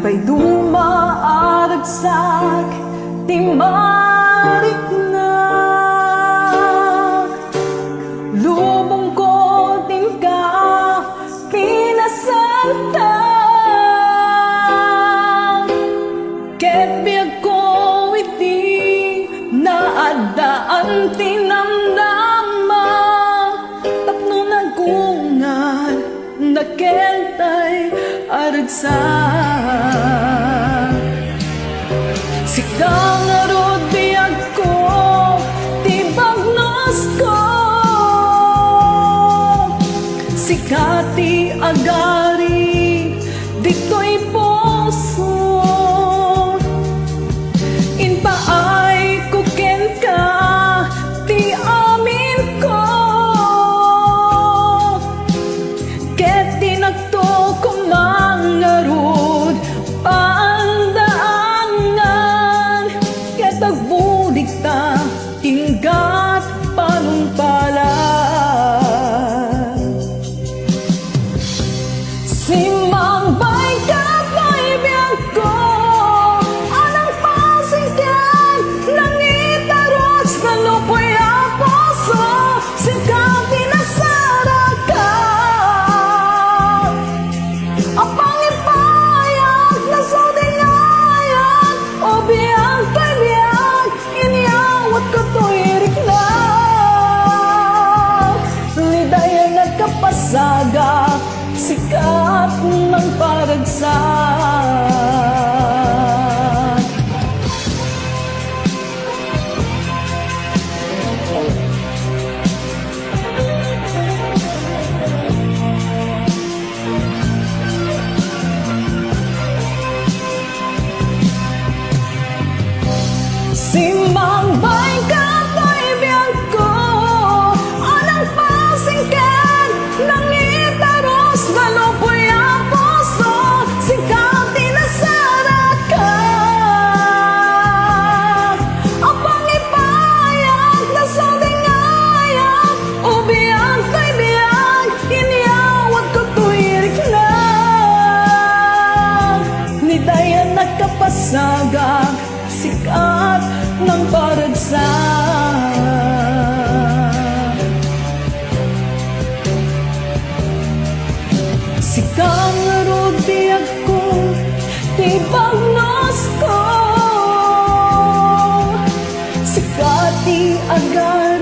pa'y dumaaragsak, di mariknak. Lubong ko din ka pinasantang, ket biyag ko iti naadaan tinamnama. Tapno nagungan nakentay aragsak. Sikang arod biyag ko ti bagnos ko, sikati agari dito'y puso. Inpaay kuken ka ti amin ko, ket di nagto kumangarod pandaangan, ket agbulig ta inggat panumpalan. Simangbay ka pa'y biyag ko, anang pasingkan nang itaros na lupoy ang puso. Sikang pinasarakan, apang ipayag na sudingayan, o biyag kay biyag inyawat ko to'y riknak. Lidayan nagkapasagak, sikat ng paragsak. Simangbay ka pa'y biyag ko, anang pasingkan nang itaros na lupoy ang puso. Sikang tinasarakan, apang ipayag na sudingayan, o biyag kay biyag inyawat ko to'y riknak. Nidayan nagkapasagak, sikat ng paragsak. Sikang arod biyag ko ti bagnos ko, sikati agad